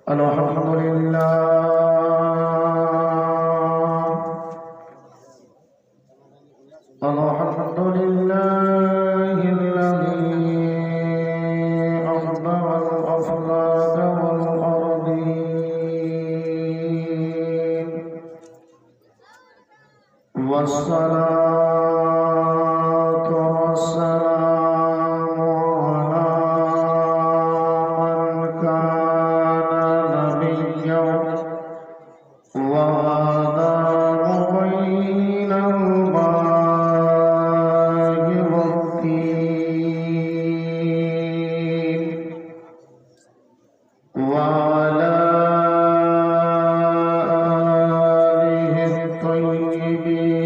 الحمد لله الحمد لله الذي أخبر الأفلاك والأرضين والصلاة والسلام على من كان نبيا وآدم بين الماء والطين وعلى آله الطيبين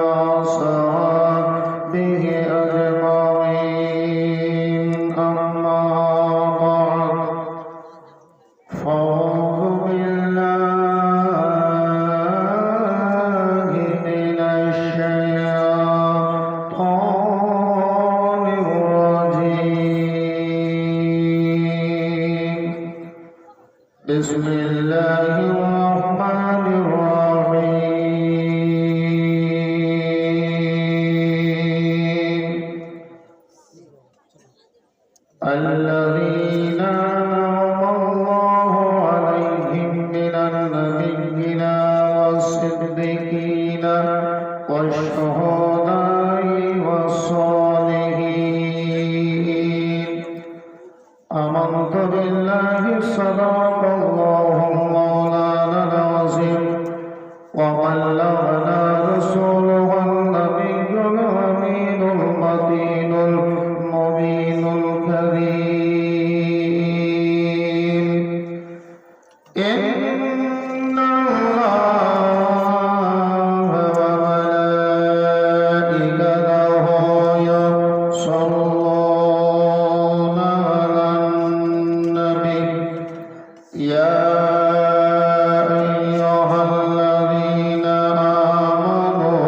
وأصحابه أجمعين أما بعد فأعوذ بالله من الشيطان الرجيم بسم الله الرحمن الرحيم الذين أنعم الله عليهم من النبيين والصديقين والشهداء والصالحين آمنت بالله صدق الله مولانا العظيم وبلغنا رسوله النبي الأمين المتين المبين الكريم إن الله وملائكته يصلون على النبي يا أيها الذين آمنوا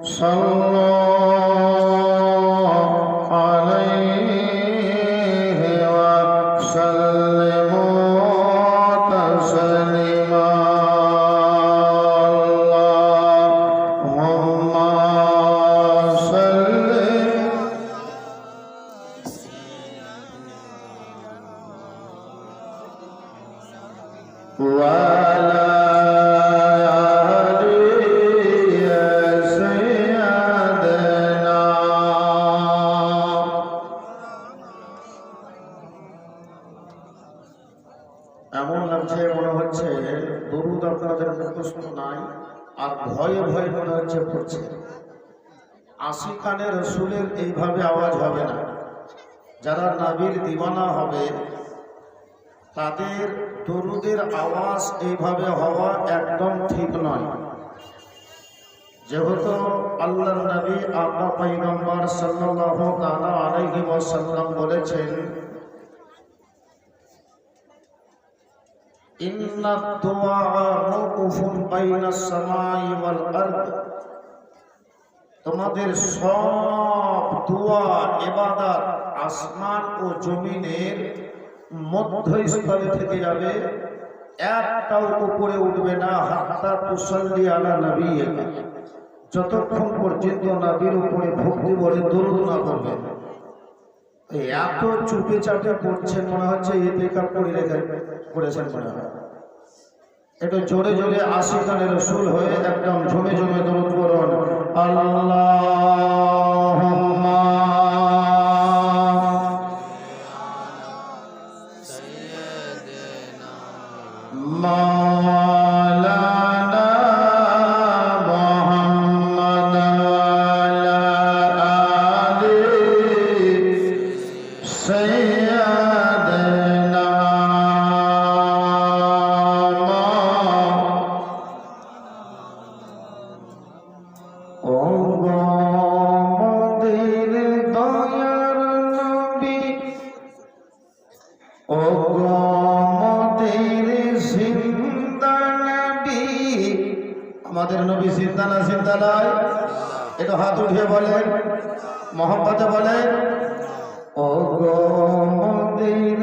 صلوا عليه وسلموا تسليما اللهم صل وعلى آل سيدنا এমন লাগছে মনে হচ্ছে দরুদ আপনাদের মুখস্থ নাই আর ভয়ে ভয়ে মনে হচ্ছে পড়ছে। আশিকানে রসুলের এইভাবে আওয়াজ হবে না। যারা নবীর দিওয়ানা হবে তাদের দরুদের আওয়াজ এইভাবে হওয়া একদম ঠিক নয়। যেহেতু আল্লাহর নবী আকা পয়গম্বর সাল্লাল্লাহু তাআলা আলাইহি ওয়াসাল্লাম বলেছেন, ইন্নাদ দুআ মুকুফুন বাইনাস সামাই ওয়াল আরদ, তোমাদের সব দোয়া ইবাদত আসমান ও জমিনের মধ্যস্থলে থেকে যাবে, একটাও উপরে উঠবে না। হাত্তা তুসাল্লি আলা নবিয়্যিকা, যতক্ষণ পর্যন্ত নবীর উপরে ভক্তি ভরে দরুদ না করবে। এত চুপে চাপে পড়ছেন মনে হচ্ছে ইতিকাফ করে করেছেন মনে হয়। একটু জোরে জোরে আশিকানে রসুল হয়ে একদম ঝুমে ঝুমে দরুদ করুন। আল্লাহুম্মা মাওলানা মুহাম্মদ ওয়ালা আলি সাইয়্যিদানা ও গো মোদের দয়ার নবী, ও গো মোদের জিন্দা নবী। আমাদের নবী জিন্দা না জিন্দা নয়? একটু হাত উঠিয়ে বলেন, মহব্বতে বলেন, ও গো মোদের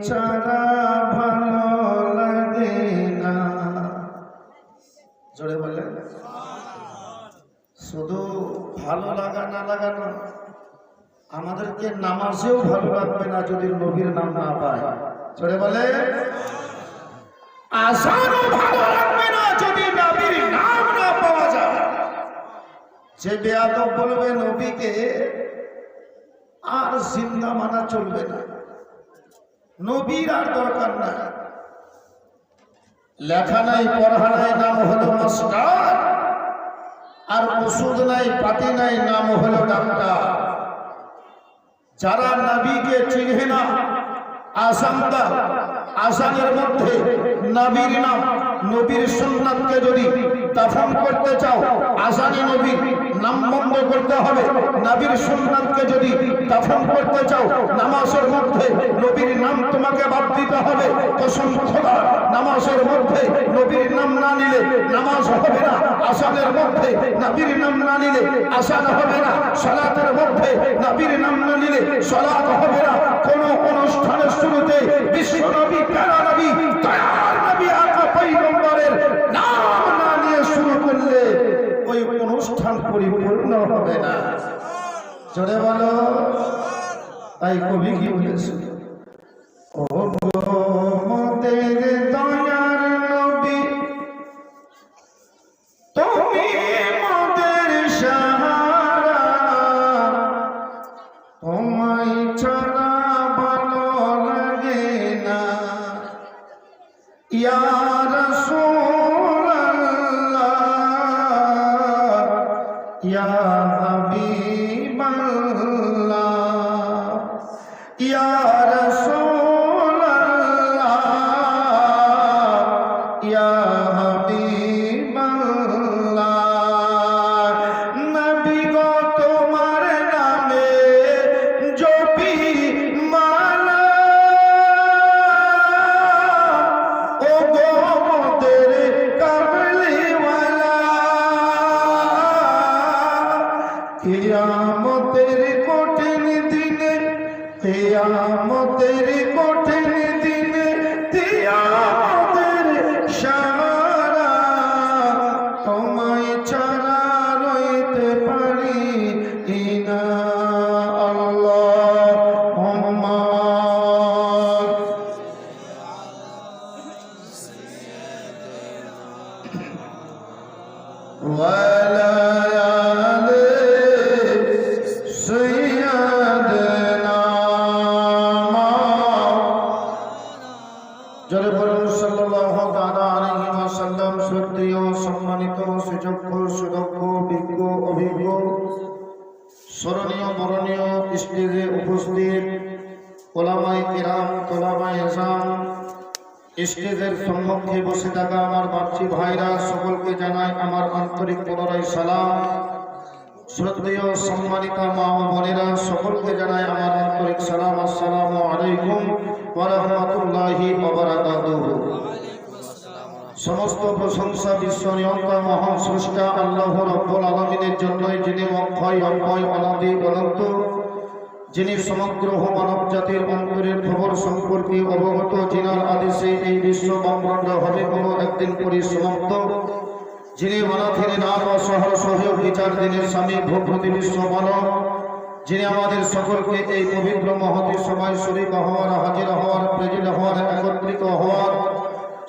ছাড়া ভালো লাগে না। জোরে বলে, শুধু ভালো লাগা না লাগানো, আমাদেরকে নামাজেও ভালো লাগবে না যদি নবীর নাম না পায়। জোরে বলে, আজানও ভালো লাগবে না যদি নবীর নাম না পাওয়া যায়। যে বেয়াদব বলবে নবীকে আর জিন্দা মানা চলবে না, নবীর আর দরকার নাই। লেখা নাই পড়া নাই, নাম হলো মাস্টার, আর ওষুধ নাই পাতি নাই, নাম হলো ডাক্তার। যারা নবীকে চিনবে না, আসামটা আসানের মধ্যে নবীর নাম, নবীর সুন্নাতকে যদি দাফন করতে চাও, আসানে নবীর নাম বন্ধ করতে হবে। নবীর সুন্নাতকে যদি দাফন করতে চাও, নামাজের মধ্যে নবীর নাম তোমাকে বাদ দিতে হবে। কসম খোদা, নামাজের মধ্যে নবীর নাম না নিলে নামাজ হবে না। আসানের মধ্যে নবীর নাম না নিলে আসান হবে না। সালাতের মধ্যে নবীর নাম না নিলে সালাত হবে না। কোন অনুষ্ঠানের শুরুতে বিশ্ব নবী, প্যারা নবী, দয়ার নবী, আকা পয়গম্বরের নাম না নিয়ে শুরু করলে ওই অনুষ্ঠান পরিপূর্ণ হবে না। জোরে বলো। তাই কবি কি বলেছে, ও মোদের দয়ার নবী, তুমি মোদের সাহারা, তোমায় ছাড়া ভালো লাগে না। ইয়া রাসূলুল্লাহ, ইয়া হাবিবাল্লাহ, ইয়া রাসূলুল্লাহ, ইয়া হাবিবাল্লাহ। নবী গো তোমার নামে জপি মালা, ও গো মোদের কামলিওয়ালা। কিয়ামতের কঠিন দিনে, কিয়ামতের কঠিন দিনে কিয়ামতের সাহারা, তোমায় ছাড়া রইতে পারি না। আল্লাহুম্মা ওয়ালা আলি সাইয়্যিদিনা। জোরে বলুন সাল্লাল্লাহু তাআলা আলাইহি ওয়াসাল্লাম। শ্রদ্ধেয় সম্মানিত সুযোগ্য সুদক্ষ বিজ্ঞ অভিজ্ঞ স্মরণীয় বরণীয় স্টেজে উপস্থিত ওলামায়ে কিরাম, তোলাবায়ে ইলজাম, স্টেজের সম্মুখে বসে থাকা আমার বাচ্চি ভাইরা, সকলকে জানাই আমার আন্তরিক পুনরায় সালাম। শ্রদ্ধেয় সম্মানিতা মা ও বোনেরা, সকলকে জানাই আমার আন্তরিক সালাম। আসসালামু আলাইকুম ওয়া রাহমাতুল্লাহি ওয়া বারাকাতুহু। সমস্ত প্রশংসা বিশ্ব নিয়ন্তা মহান স্রষ্টা আল্লাহ রাব্বুল আলামিনের জন্যই, যিনি অক্ষয় অক্ষয় অনাদি অনন্ত, যিনি সমগ্র মানব জাতির অন্তরের খবর সম্পর্কে অবগত, যিনার আদেশে এই বিশ্ব ব্রহ্মাণ্ড হবে কোনো একদিন পরিসমাপ্ত, যিনি অনাথিরে নাম ও শহর সহযোগ বিচার দিনের স্বামী ভূপতি বিশ্ব মানব, যিনি আমাদের সকলকে এই পবিত্র মহতি সময় শরীক হওয়ার, হাজির হওয়ার, প্রেজিত হওয়ার, একত্রিত হওয়ার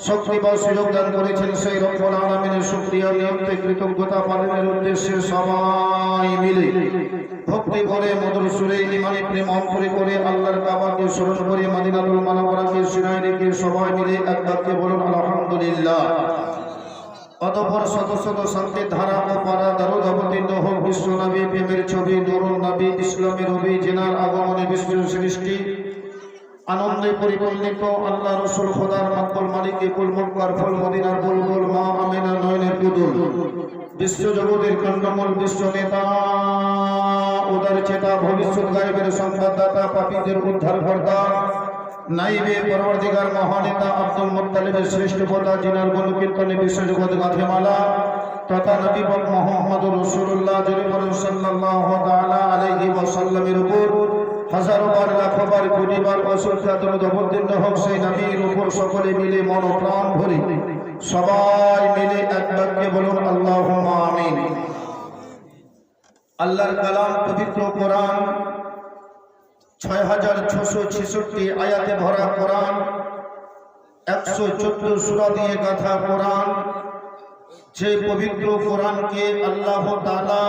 শক্তি বা সুযোগ দান করেছেন, সেই রব্বুল আলামিনের শুকরিয়া নিয়ন্তে কৃতজ্ঞতা পালনের উদ্দেশ্যে সবাই মিলে ভক্তি করে মধুর সুরে ইমানি প্রেম অন্তরে করে আল্লাহর কাবাকে স্মরণ করে মদিনাতুল মুনাওয়ারাকে সিনায় রেখে সবাই মিলে এক বাক্যে বলুন আলহামদুলিল্লাহ। অতঃপর শত শত শান্তির ধারা ও পারা দারুদ অবতীর্ণ হোক বিশ্ব নবী, প্রেমের ছবি নুরুন নবী, ইসলামের নবী, যিনার আগমনে বিশ্ব সৃষ্টি আনন্দে পরিপূর্ণিত, আল্লাহ রসুল খোদার মকবুল মালিক কুল মুলক আরফুল মদিনার বুলবুল মা আমিনা নয়নের পুতুল, বিশ্ব জগতের কণ্ডমূল, বিশ্ব নেতা, উদার চেতা, ভবিষ্যৎ গায়েবের সংবাদদাতা, পাপীদের উদ্ধার কর্তা, নাইবে পরবর্তীকার মহানেতা আব্দুল মুত্তালিবের শ্রেষ্ঠ কথা, যিনার গণকীর্তনে বিশ্বজগৎ গাঁথে মালা, তথা নবী পাক মুহাম্মদুর রাসূলুল্লাহ সাল্লাল্লাহু তাআলা আলাইহি ওয়াসাল্লামের উপর হাজারো বার লাখো বার কোটি বার অসংখ্য দরুদ অবতীর্ণ হোক সেই নবীর উপর সকলে মিলে মন প্রাণ ভরে সবাই মিলে এক বাক্যে বলুন আল্লাহুম্মা আমিন। আল্লাহর কালাম পবিত্র কোরআন 6666 আয়াতে ভরা কোরআন, 114 সূরা দিয়ে গাঁথা কোরআন, যে পবিত্র কোরআনকে আল্লাহ তাআলা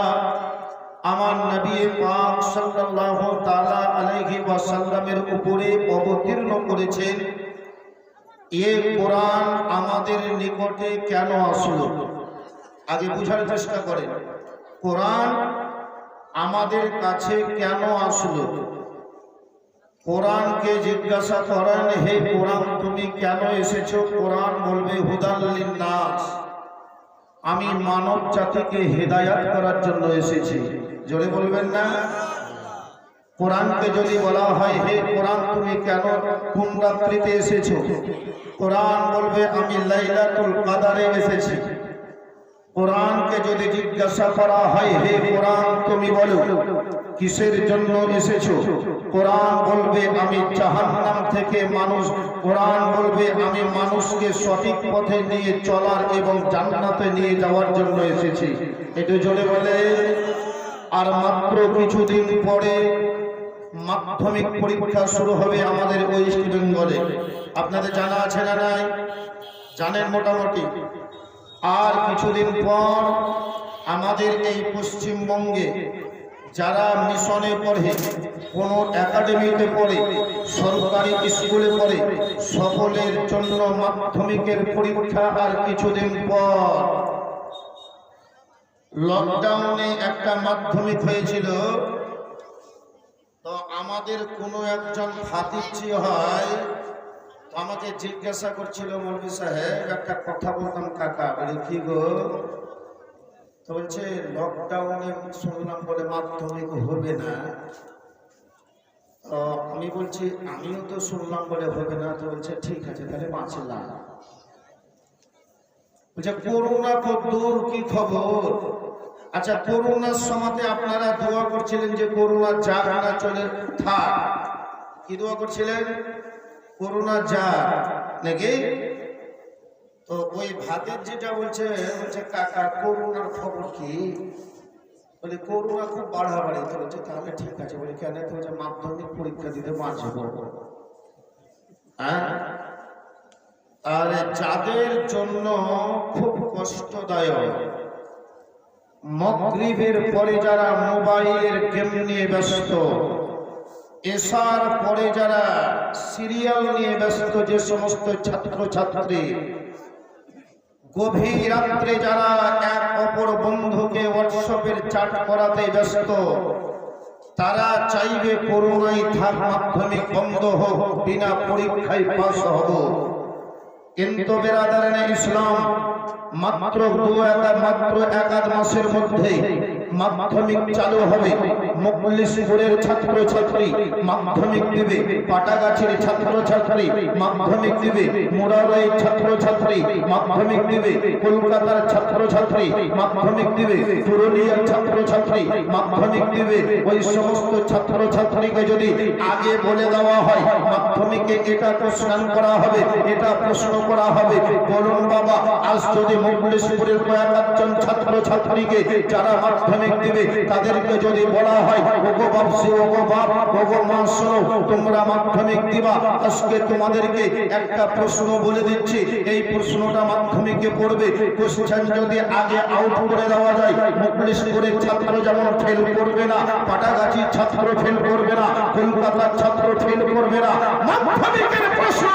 আমার নবী পাক সাল্লাল্লাহু তাআলা আলাইহি ওয়াসাল্লামের উপরে অবতীর্ণ করেছেন। এই কোরআন আমাদের নিকটে কেন আসলো আগে বুঝার চেষ্টা করেন। কোরআন আমাদের কাছে কেন আসলো? কোরআনকে জিজ্ঞাসা করেন, হে কোরআন তুমি কেন এসেছো? কোরআন বলবে হুদাল লিন্নাস, আমি মানব জাতিকে হেদায়াত করার জন্য এসেছি। জোরে বলবেন না? কোরআনকে যদি বলা হয় হে কোরআন তুমি কেন কোন রাত্রিতে এসেছো? কোরআন বলবে আমি লাইলাতুল কদরে এসেছি। কোরআনকে যদি জিজ্ঞাসা করা হয় হে কোরআন তুমি বলো কিসের জন্য এসেছো? কোরআন বলবে আমি জাহান্নাম থেকে মানুষ, কোরআন বলবে আমি মানুষকে সঠিক পথে নিয়ে চলার এবং জান্নাতে নিয়ে যাওয়ার জন্য এসেছি। একটু জোরে বলে। আর মাত্র কিছুদিন পরে মাধ্যমিক পরীক্ষা শুরু হবে আমাদের ওয়েস্ট বেঙ্গলে। আপনাদের জানা আছে না নাই? জানেন মোটামুটি। আর কিছুদিন পর আমাদের এই পশ্চিমবঙ্গে যারা মিশনে পড়ে, কোনো একাডেমিতে পড়ে, সরকারি স্কুলে পড়ে, সকলের জন্য মাধ্যমিকের পরীক্ষা। আর কিছুদিন পর লকডাউনে একটা মাধ্যমিক হয়েছিল। তো আমাদের কোনো একজন ভাতিজি হয়, আমাকে জিজ্ঞাসা করছিল মৌলভী সাহেব একটা কথা বলতাম কাকা। বলে কি গো? তো বলছে লকডাউনে শুনলাম বলে মাধ্যমিক হবে না। আমি বলছি আমিও তো শুনলাম বলে হবে না। তো বলছে ঠিক আছে তাহলে বাঁচলাম। বলছে করোনা কদ্দূর কি খবর? আচ্ছা করোনার সময়তে আপনারা দোয়া করছিলেন যে করোনা যাক না চলে থাক। কি দোয়া করছিলেন? করোনা যাক নাকি? তো ওই ভাতের যেটা বলছে কাকা করোনার খবর কি? বলে করোনা খুব বাড়াবাড়ি। তো বলছে তাহলে ঠিক আছে। বলে কেন? তো বলছে মাধ্যমিক পরীক্ষা দিতে বাঁচব। হ্যাঁ, আর যাদের জন্য খুব কষ্টদায়ক, মাগরিবের পরে যারা মোবাইলের গেম নিয়ে ব্যস্ত, এশার পরে যারা সিরিয়াল নিয়ে ব্যস্ত, যে সমস্ত ছাত্র ছাত্রী গভীর রাত্রে যারা এক অপর বন্ধুকে হোয়াটসঅ্যাপের চ্যাট করাতে ব্যস্ত, তারা চাইবে করোনায় থাক, মাধ্যমিক বন্ধ হোক, বিনা পরীক্ষায় পাস হব। কিন্তু বেরাদারানে ইসলাম মাত্র এক আধ মাসের মধ্যে মাধ্যমিক চালু হবে। মুখলিসপুরের ছাত্র ছাত্রী মাধ্যমিক দিবে, পাটাগাছির ছাত্র ছাত্রী মাধ্যমিক দিবে, মুরারইয়ের ছাত্র ছাত্রী মাধ্যমিক দিবে, কলকাতার ছাত্র ছাত্রী মাধ্যমিক দিবে, পুরুলিয়ার ছাত্র ছাত্রী মাধ্যমিক দিবে। ওই সমস্ত ছাত্র ছাত্রীকে যদি আগে বলে দেওয়া হয় মাধ্যমিকে এটা প্রশ্ন করা হবে, এটা প্রশ্ন করা হবে, বলুন বাবা আজ যদি মুখলিসপুরের কয়েকজন ছাত্র ছাত্রীকে যারা মাধ্যমিক দিবে তাদেরকে যদি বলা হয় ওগো বাপসি, ওগো বাপ, ওগো মা শোনো তোমরা মাধ্যমিক দিবা, আজকে তোমাদেরকে একটা প্রশ্ন বলে দিচ্ছি, এই প্রশ্নটা মাধ্যমিকে পড়বে। কোশ্চেন যদি আগে আউট করে দেওয়া যায়, মুখলিসপুরের ছাত্র যেমন ফেল করবে না, পাটাগাছির ছাত্র ফেল করবে না, কলকাতার ছাত্র ফেল করবে না। মাধ্যমিকের প্রশ্ন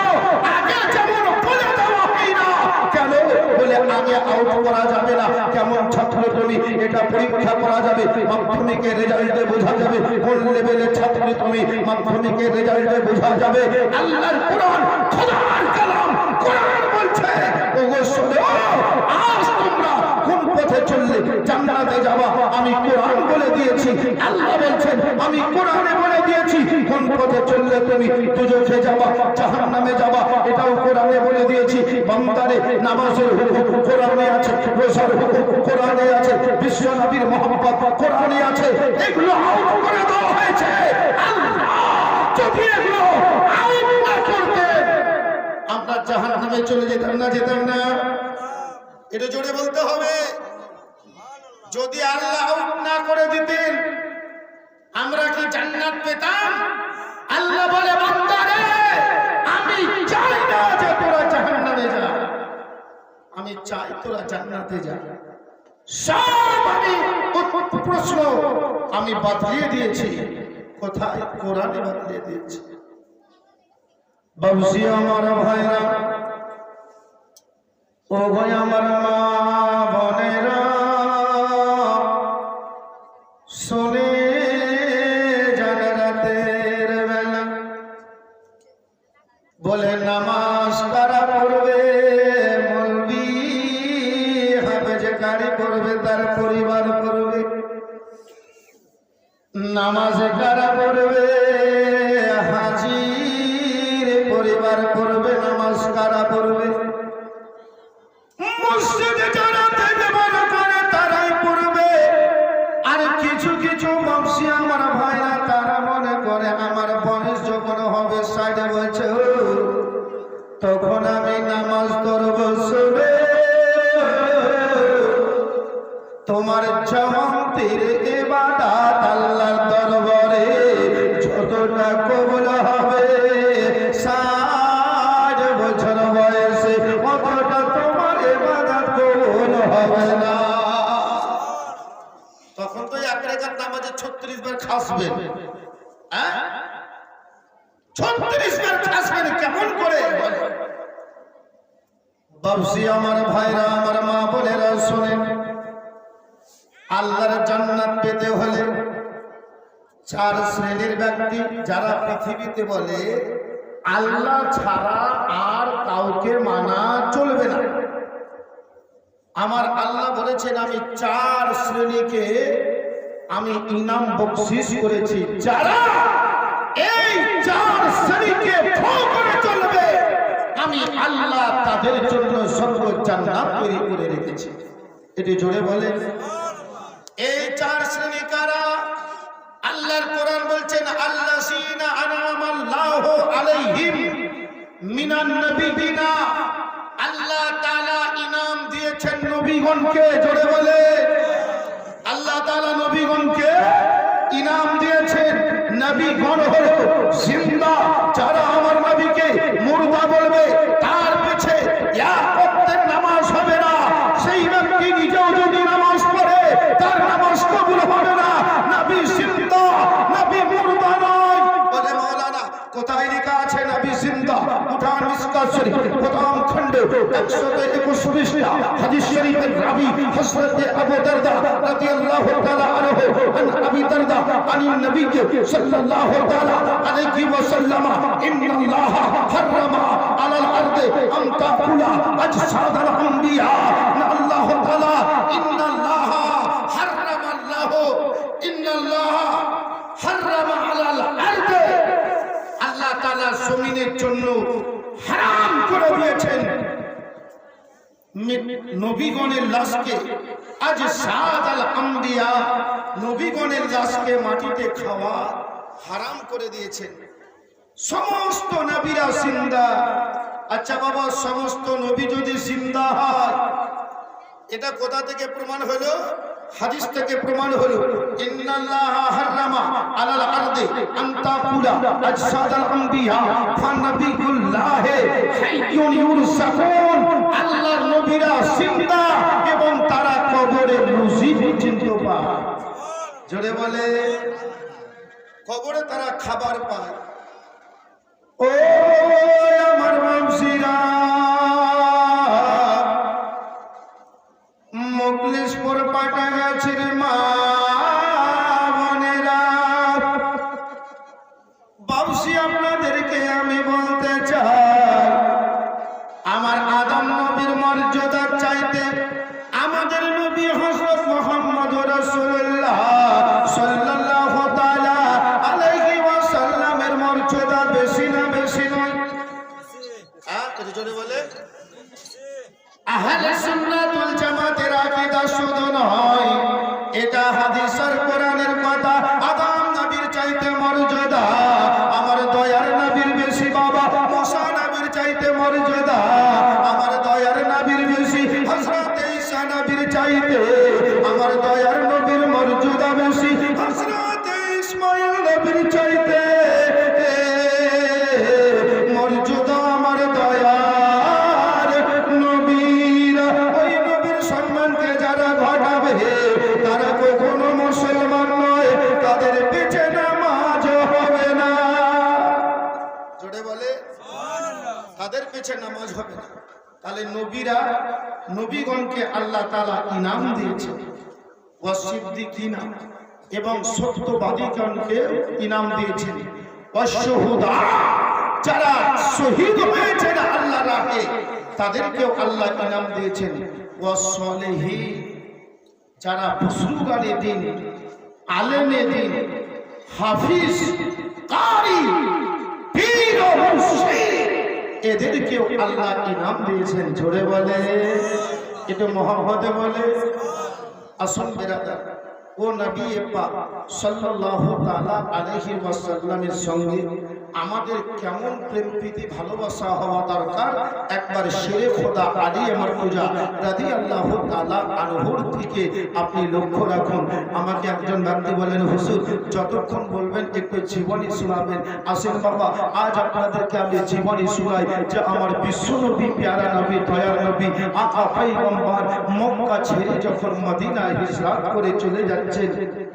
আগে যেমন বলে দেওয়া হয় না কেন? বলে আগে আউট করা যাবে না। কেমন ছাত্র তুমি এটা পরীক্ষা করা যাবে, মাধ্যমিকের রেজাল্টে বোঝা যাবে কোন লেভেলের ছাত্র তুমি, মাধ্যমিকের রেজাল্টে বোঝা যাবে। আল্লাহর কোরআন, খোদার কালাম কোরআন বলছে ওগো শুনো, আজ তোমরা কোন পথে চললে জান্নাতে যাবা আমি কোরআন বলে দিয়েছি। আল্লাহ বলছেন আমি কোরআনে বলে দিয়েছি কোন পথে চললে তুমি দুজখে যাবা, জাহান্নামে যাবা, এটাও কোরআনে বলে দিয়েছি। বান্দারে নামাজের হুকুম কোরআনে আছে, রোজার হুকুম কোরআনে আছে, বিশ্ব নবীর মহব্বত কোরআনে আছে। এগুলো আউট করে দেওয়া হয়েছে। আল্লাহ যদি এগুলো আউট না করতেন আমরা জাহান্নামে চলে যেতাম না। এটা জোরে বলতে হবে। যদি আল্লাহ আউট না করে দিতেন আমরা কি জান্নাত পেতাম? আল্লাহ বলে বান্দারে আমি চাই না যে তোরা জাহান্নামে যা, আমি চাই তোরা জান্নাতে যা। সব আমি প্রশ্ন আমি বাতলিয়ে দিয়েছি। কোথায়? কোরআনে বাতলিয়ে দিয়েছি। বাবুজি আমার ভাইরা, ও ভাই আমার মা বোনেরা, শুনে যান রাতের বেলা বলে নামাজ কারা পড়বে? মৌলবি হাফেজ কারি পড়বে, তার পরিবার পড়বে। নামাজ কারা পড়বে? হাজির পরিবার পড়বে। নামাজ কারা পড়বে? মসজিদে যারা দেখবার করে তারাই পড়বে। আর কিছু কিছু বংশী আমার ভাইরা তারা মনে করে আমার বয়স যখন হবে 60 বছর তখন আমি নামাজ ধরব। শুনে তোমার জমান্তির ইবাদত আল্লাহর দরবারে যতটা কবুল হবে 60 বছর বয়সে অতটা তোমার ইবাদত কবুল হবে না। তখন তো এক রাকাত নামাজে 36 বার খাসবেন। হ্যাঁ, 36 বার খাসবেন কেমন করে? বাবসি আমার ভাইরা, আমার মা বোনেরা শুনেন, আল্লাহর জান্নাত পেতে হলে 4 শ্রেণীর ব্যক্তি যারা পৃথিবীতে বলে আল্লাহ ছাড়া আর কাউকে মানা চলবে না। আমার আল্লাহ বলেছেন আমি 4 শ্রেণীকে আমি ইনাম বকশিশ করেছি। যারা এই 4 শ্রেণীকে ফলো করে চলবে আমি আল্লাহ তাদের জন্য স্বর্গ জান্নাত তৈরি করে রেখেছি। এটি জোরে বলে। এই 4 শ্রেণী কারা? আল্লাহর কোরআন বলছেন আল্লাযীনা আনআমাল্লাহু আলাইহিম মিনান নাবিয়িনা। আল্লাহ তাআলা ইনাম দিয়েছেন নবীগণকে। জোরে বলে। আল্লাহ তাআলা নবীগণকে ইনাম দিয়েছেন। নবীগণ হলো জিন্দা। যারা আমার নবীকে মুর্দা বলবে তার পিছে এক ওয়াক্তের নামাজ হবে না। সেই ব্যক্তি নিজেও যদি নামাজ পড়ে তার নামাজ কবুল হবে না। নবী জিন্দা, নবী মুর্দা নয়। বলে মাওলানা কোথায় লেখা আছে নবী জিন্দা? উঠান মিসকাত শরীফ প্রথম খণ্ড 121 পৃষ্ঠা হাদিস শরীফের রাবী হযরত আবু দারদা রাদিয়াল্লাহু তাআলা আনহু আন আবি দারদা আনিন নবী সাল্লাল্লাহু তাআলা আলাইহি ওয়াসাল্লাম ইন্নাল্লাহা হারামা আলাল আরদি আন তাকুলা আজসাদাল আম্বিয়া। আল্লাহ তাআলা ইন্নাল্লাহা হারামা ইন্নাল্লাহা হারামা আলাল আরদি, আল্লাহ তাআলা জমিনের জন্য হারাম করে দিয়েছেন নবীগণের লাশকে। আজ সাদাল আম্বিয়া, নবীগণের লাশকে মাটিতে খাওয়া হারাম করে দিয়েছেন। সমস্ত নবীরা জিন্দা। আচ্ছা বাবা, সমস্ত নবী যদি জিন্দা হয় এটা কোথা থেকে প্রমাণ হলো? হাদিস থেকে প্রমাণ হলো ইন্নাল্লাহা হারামা আলাল আরদি আন তাকুলা আজসাদাল আম্বিয়া ফানাবিকুল্লাহি হাইয়ুন ইউরসাকুন। আল্লাহর নবীরা জিন্দা এবং তারা কবরে রুজি পর্যন্ত পায়। জোরে বলে। কবরে তারা খাবার পায়। ও আমার বংশীরা, মুখলিসপুর পাটাগাছির মা বোনেরা, বংশী আপনাদেরকে আমি বলতে চাই আমার আদম নবীর মর্যাদার চাইতে আমাদের নবী হযরত মুহাম্মদ রাসূলুল্লাহ সাল্লাল্লাহু তাআলা আলাইহি ওয়াসাল্লামের মর্যাদা বেশি না বেশি নয়? একটু জোরে বলে। আহলে সুন্নাত ওয়াল জামাতের আকীদা শুধু নয়, এটা হাদিস আর কোরআনের কথা। আদম নবীর চাইতে মর্যাদা আমার চাইতে মর্যাদা আমার দয়ার নবীর বেশি, হযরত ঈসা নবীর চাইতে আমার দয়ার নবীর মর্যাদা বেশি, হযরত ইসমাঈল নবীর চাইতে মর্যাদা আমার দয়ার নবীর। ওই নবীর সম্মানকে যারা ঘটাবে তারা কখনো মুসলমান নয়, তাদের পিছে নামাজ হবে না। জোরে বলে তাদের পিছে নামাজ হবে না। তাহলে নবীরা নবীগণকে আল্লাহ তাআলা ইনাম দিয়েছে, ওয়াসিদ্দিকিনা এবং সত্যবাদীগণকে ইনাম দিয়েছেন, ওয়াশুহুদা যারা শহীদ হয়েছেন আল্লাহর রাহে তাদেরকেও আল্লাহ ইনাম দিয়েছেন, ওয়াসলিহিন যারা বুজুর্গানে দিন, আলেমে দিন, হাফিজ, কারি, পীর ও মুর্শিদ এদেরকেও আল্লাহ ইনাম দিয়েছেন। জোরে বলে এটা মুহাম্মদে বলে। আসল বিরাদার ও নবী পাক সাল্লাল্লাহু তাআলা আলাইহি ওয়াসাল্লামের সঙ্গে আমাদের কেমন প্রেম প্রীতি ভালোবাসা হওয়া দরকার একবার শেরে খোদা আলী মারতুজা রাদিয়াল্লাহু তাআলা আনহুর থেকে আপনি লক্ষ্য রাখুন। আমাকে একজন ব্যক্তি বলেন, হুজুর যতক্ষণ বলবেন একটু জীবনী শোনাবেন। আসেন বাবা, আজ আপনাদেরকে আমি জীবনী শোনাই যে আমার বিশ্ব নবী, প্যারা নবী, দয়ার নবী, আকা পয়গম্বর মক্কা ছেড়ে যখন মদিনায় হিজরত করে চলে যাচ্ছেন,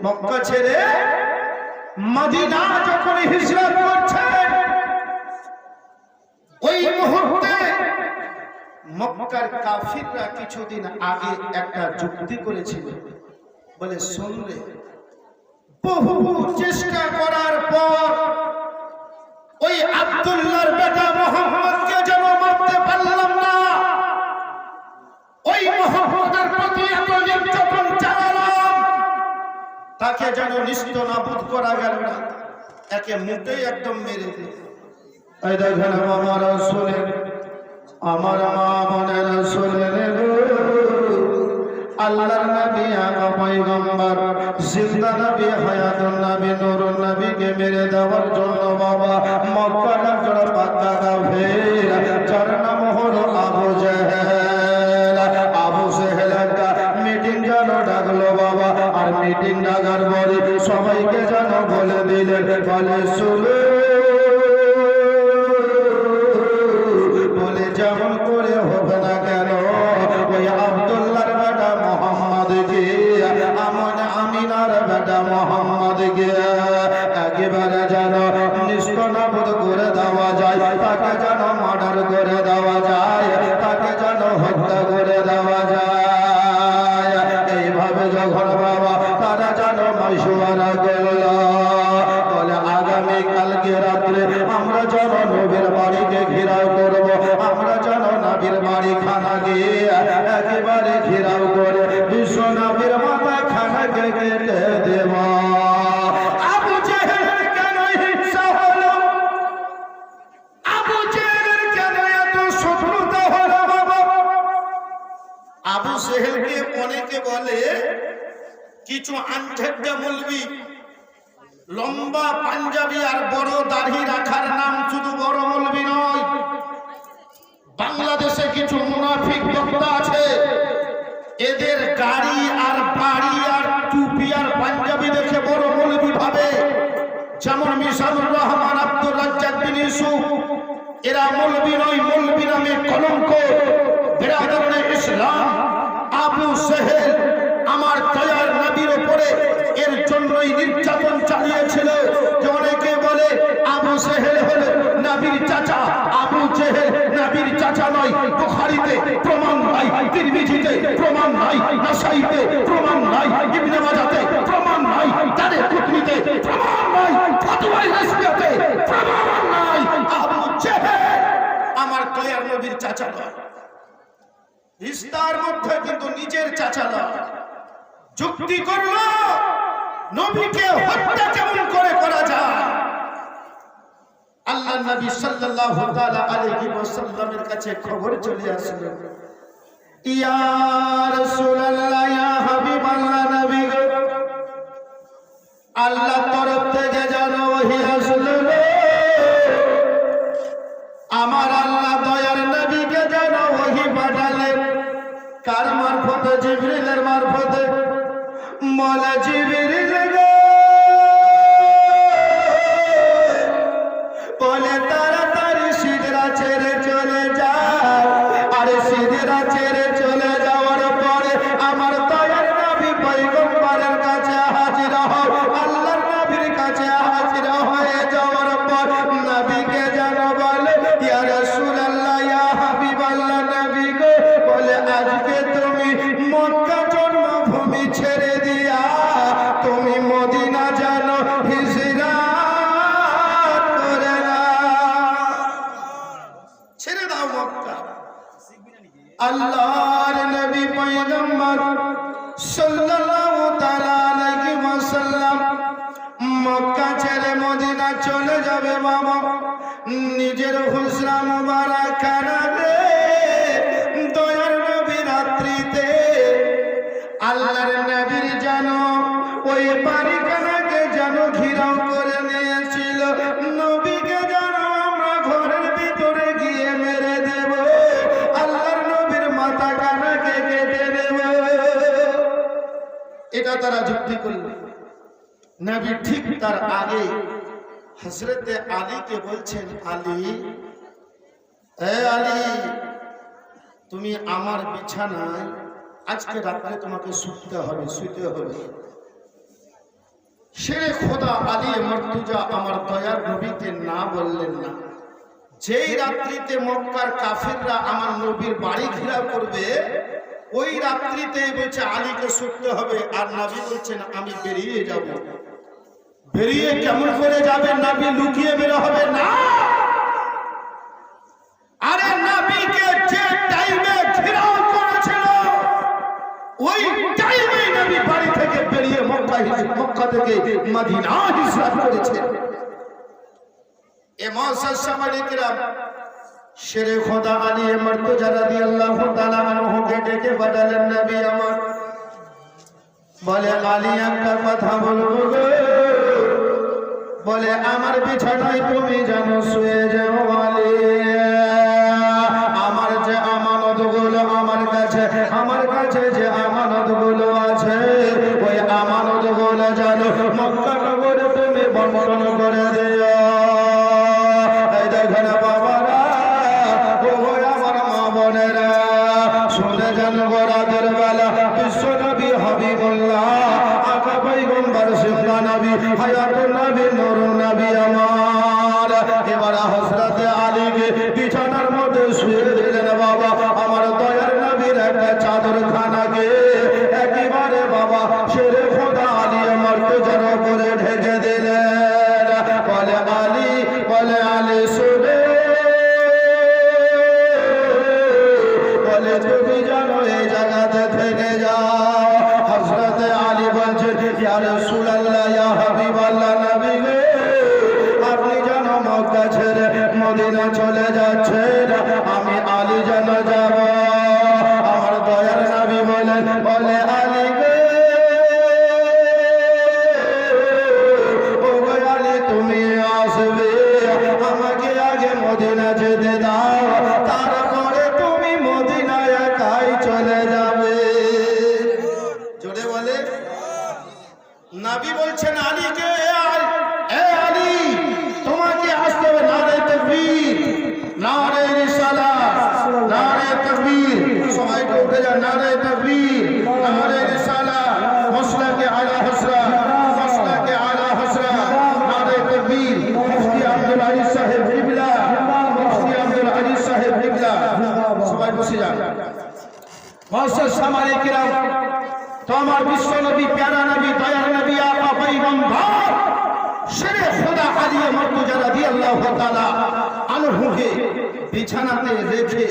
মক্কা ছেড়ে মদিনা যখন হিজরত করছেন, ওই মুহূর্তে মক্কার কাফিররা কিছুদিন আগে একটা যুক্তি করেছিল। বলে, শুনলে বহু চেষ্টা করার পর ওই আব্দুল্লাহর বেটা মুহাম্মদকে যেন মারতে পারলাম না, ওই মুহাম্মদের প্রতি এত নির্যাতন চালালাম, তাকে যেন নিস্ত নাবুদ করা গেল না, একে মুটেই একদম মেরে দিল। এই দেখেন আমার রাসূলের, আমার মা বোনের রাসূলের, আল্লাহর নবী, আকা পয়গম্বর, জিন্দা নবী, হায়াতুন নবী, নূরুন নবীকে মেরে দেওয়ার জন্য বাবা মক্কা নগর পাকা কাফের যার নাম হলো আবু জেহেল, আবু জেহেল একটা মিটিং যেন ডাকলো বাবা। আর মিটিং ডাকার পরে সবাইকে যেন বলে দিলেন, বলে শুনে বলে যেমন করে হবে না কেন ওই আব্দুল্লাহর বেটা মুহাম্মদকে, আমিনার বেটা মুহাম্মদকে একেবারে যেন নিষ্কনাবুদ করে দেওয়া যায়, তাকে যেন মার্ডার করে দেওয়া যায়, তাকে যেন হত্যা করে দেওয়া যায়। এইভাবে যখন বাবা তারা যেন মাশওয়ারা করল, বলে আগামী কালকে রাত্রে আমরা যেন নবীর বাড়িকে ঘেরাও করব, আমরা যেন নবীর বাড়ি খানাকে একেবারে ঘেরাও করে বিশ্ব নবীর মাথা খানাকে কেটে দেব। আবু জেহেলের কেন হিংসা হলো? আবু জেহেলের কেন এত শত্রুতা হলো বাবা? আবু জেহেলকে অনেকে বলে, কিছু আনঠেড্ডা মৌলবি, লম্বা পাঞ্জাবি আর বড় দাড়ি রাখার নাম শুধু বড় মৌলবি নয়, বাংলাদেশে কিছু মুনাফিক বক্তা আছে, এদের গাড়ি আর বাড়ি আর টুপি আর পাঞ্জাবি দেখে বড় মৌলবি ভাবে। যেমন মিজানুর রহমান, আব্দুর রাজ্জাক বিন ইউসুফ, এরা মৌলবি নয়, মৌলবি নামে কলঙ্ক। বিরাদরানে ইসলাম, আবু জেহেল আমার দয়ার নবীর উপরে এর জন্যই নির্যাতন চালিয়েছিল। যে অনেকে বলে আবু জেহেল হলো নবীর চাচা, আবু জেহেল নবীর চাচা নয়। বুখারীতে প্রমাণ নাই, তিরমিজিতে প্রমাণ নাই, নাসাইতে প্রমাণ নাই, ইবনে মাজাহতে প্রমাণ নাই, তারে কুতনিতে প্রমাণ নাই, ফতোয়ায়ে রাসূলিয়াতে প্রমাণ নাই। আবু জেহেল আমার দয়ার নবীর চাচা নয়, ইস্তার মধ্যে কিন্তু নিজের চাচা নয়। যুক্তি করলো নবীকে হত্যা কেমন করে করা যায়। আল্লাহ নবী সাল্লাল্লাহু তাআলা আলাইহি ওয়াসাল্লামের কাছে খবর চলে আসলো, ইয়া রাসূলুল্লাহ, ইয়া হাবিবাল্লাহ, নবী গো, আল্লাহ তরফ থেকে যেন ওহী আসলো, আমার আল্লাহ কার মারফতে? জিবরিলের মারফতে। বলে জিবরিল গো, বলে তাড়াতাড়ি সিদরা ছেড়ে চলে যাও। আরে সিদরা ছেড়ে চলে যাওয়ার পরে আমার দয়ার নবী পয়গম্বরের কাছে হাজির হও। আল্লাহর নবীর কাছে হাজির হয়ে যাওয়ার পর নবীকে জানো বলে, ইয়া রাসূলুল্লাহ, ইয়া হাবিবাল্লাহ, নবী গো, বলে আজকে তুমি মক্কা জন্মভূমি ছেড়ে দিয়া তুমি মদিনা জানো হিজরত করে না, ছেড়ে দাও মক্কা। আল্লাহর নবী পয়গম্বর সাল্লাল্লাহু তাআলা আলাইহি ওয়াসাল্লাম মক্কা ছেড়ে মদিনা চলে যাবে বাবা। নিজের হুজরা মুবারক খানাতে দয়ার নবী রাত্রিতে আল্লাহর নবীর জানো ওই বাড়িখানাকে জানো ঘিরাও করে নিয়েছিল। নবীকে জানো আমরা ঘরের ভিতরে গিয়ে মেরে দেব, আল্লাহর নবীর মাথা কানাকে কেটে দেব। এটা তারা যুক্তি করল। নবী ঠিক তার আগে হযরতে আলীকে বলছেন, আলী, এ আলী, তুমি আমার বিছানায় আজকে রাত্রে তোমাকে শুতে হবে, শুতে হবে। শেরে খোদা আলী মর্তুজা আমার দয়ার নবীকে না বললেন না। যেই রাত্রিতে মক্কার কাফিররা আমার নবীর বাড়ি ঘেরাও করবে, ওই রাত্রিতেই বলছে আলীকে শুতে হবে। আর নবী বলছেন আমি বেরিয়ে যাব। বেরিয়ে কেমন করে যাবে? নবী লুকিয়ে বের হবে না। আরে নবীকে যে টাইমে ঘেরাও করেছিল ওই টাইমে নবী বাড়ি থেকে বেরিয়ে মক্কা থেকে মদিনা হিজরত করেছেন। এ মুআজ্জাজ সাহাবায়ে কিরাম শেরে খোদা আলী মর্তুজা রাদিয়াল্লাহু তাআলা আনহুকে ডেকে পাঠালেন, নবী আমার, বলে আলী একটা কথা বলবো গো। বলে আমার বিছানায় তুমি জানো শুয়ে যাও আলী। আমার যে আমানতগুলো আমার কাছে যে আমানতগুলো আছে ওই আমানতগুলো জানো মক্কা নগরে তুমি বন্টন করে দিও। এই দেখেন বাবারা, ও আমার মা বোনেরা, শুনে যান রাতের বেলা বিশ্ব নবী হাবিবুল্লাহ আকা পয়গম্বর সিংহা নবী হায়াতুন নবী নূরুন নবী আমার এবার হযরতে আলীকে বিছানার মধ্যে শুয়ে দিলেন বাবা। আমার দয়ার নবীর একটা চাদর খানাকে একেবারে বাবা শেরে খোদা আলী মর্তুজার উপরে ঢেকে দিলেন। বলে আলী শুনে, বলে তুমি জানো এই জায়গাতে থেকে যাও। হযরতে আলী বলছেন, ইয়া রাসূলুল্লাহ, ইয়া হাবিবাল্লাহ, নবী গো, আপনি জানো মক্কা ছেড়ে মদিনা চলে যাচ্ছেন, আমি আলী যেন যাব। আমার দয়ার নবী বলেন, বলে আলী গো, ও গো আলী, তুমি আসবে, আমাকে আগে মদিনা যেতে দাও, তারপরে তুমি মদিনায় একাই চলে যাবে। জোরে বলে। নবী বলছেন আলীকে, এ আলী, তোমাকে আসতে হবে। নারে তাকবীর, নারে রিসালাত, নারে তাকবীর, সবাই উঠে যান। নারে তাকবীর, নারে রিসালাত, মাসলাকে আলা হযরত, মাসলাকে আলা হযরত, নারে তাকবীর। মুফতি আব্দুল আজিজ সাহেব কিবলা, মুফতি আব্দুল আজিজ সাহেব কিবলা, সবাই বসে যান। মুআজ্জাজ সাহাবায়ে কিরাম, তো আমার বিশ্ব নবী, প্যারা নবী, দয়ার নবী, আকা পয়গম্বর শেরে খোদা আলী মর্তুজা রাদিয়াল্লাহু তাআলা আনহুকে বিছানাতে রেখে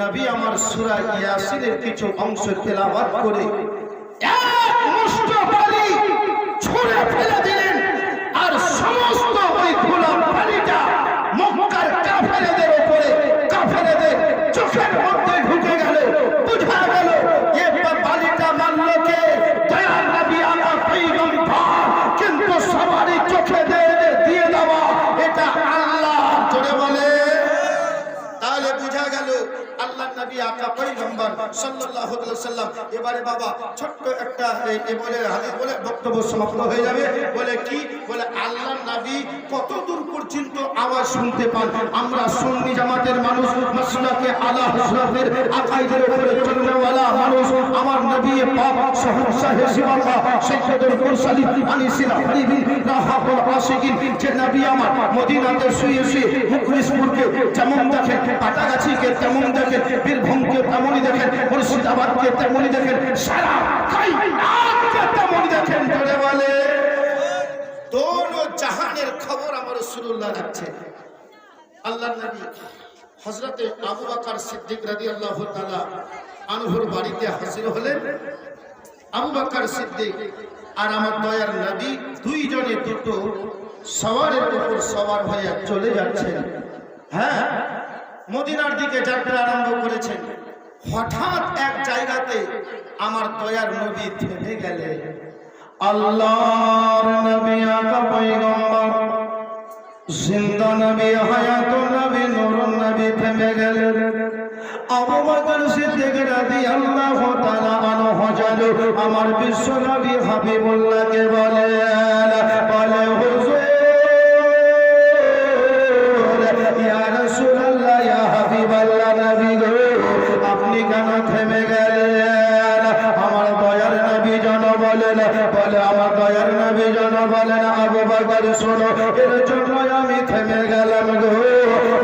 নবী আমার সূরা ইয়াসিনের কিছু অংশ তেলাওয়াত করে এক মুষ্ঠ বালি ছুঁড়ে ফেলে দিলেন। আর সমস্ত ওই ধুলা বালিটা মক্কার কাফেরদের উপরে, কাফেরদের চোখের মধ্যে ঢুকে গেল। বুঝা গেল এই বালিটা মারল কে? দয়ার নবী আকা পয়গম্বর। কিন্তু সবারই চোখে দিয়ে দেওয়া এটা আল্লাহ। জোরে বলে। তাহলে তাহলে বোঝা গেল আল্লাহ নবী আকা পয়গম্বর সাল্লাল্লাহু আলাইহি ওয়াসাল্লাম। এবারে বাবা ছোট্ট একটা বলে হাদিস বলে বক্তব্য সমাপ্ত হয়ে যাবে। বলে কি বলে আল্লাহ নবী কত দূর পর্যন্ত আওয়াজ শুনতে পান? আমরা সুন্নি জামাতের মানুষ, মাসলাকে আলা হযরতের আকাইদের উপরে চলনেওয়ালা মানুষ। আমার নবী পাক শাহে শিবাকা সাইয়্যিদুল মুরসালিন আনিসিল হাবিবি রাহাতুল আশিকিন, যে নবী আমার মদিনাতে শুয়ে শুয়ে মুখলিসপুরকে যেমন দেখেন, কাটাগাছিকে তেমন দেখেন, বীরভূমকে তেমনই দেখেন, মুর্শিদাবাদকে তেমনই দেখেন, সারা কায়নাতকে তেমনই দেখেন। জোরে বলে দোনো জাহানের খবর আমার রাসূলুল্লাহ রাখছেন। আল্লাহর নবী হযরতে আবু বকর সিদ্দিক রাদিয়াল্লাহু তাআলা আনহুর বাড়িতে হাজির হলেন। আবু বকর সিদ্দিক আর আমার দয়ার নবী দুইজনে দুটো সওয়ারের উপর সওয়ার হয়ে চলে যাচ্ছেন। হ্যাঁ, মদিনার দিকে যাত্রা আরম্ভ করেছেন। হঠাৎ এক জায়গাতে আমার দয়ার নবী থেমে গেলেন। আল্লাহর নবী আকা পয়গম্বর জিন্দা নবী হায়াতুন নবী নূরুন নবী থেমে গেলেন। আবু বকর সিদ্দিক রাদিয়াল্লাহু তাআলা আনহু জানো আমার বিশ্ব নবী হাবিবুল্লাহকে বলেন, বলে হুজুর ইয়া রাসূলুল্লাহ ইয়া হাবিবাল্লাহ নবী গো আপনি কেন থেমে গেলেন? আমার দয়ার নবী জন বলেন, বলে আমার দয়ার নবী জন বলেন আবু বকর শোনো, এর জন্য আমি থেমে গেলাম গো,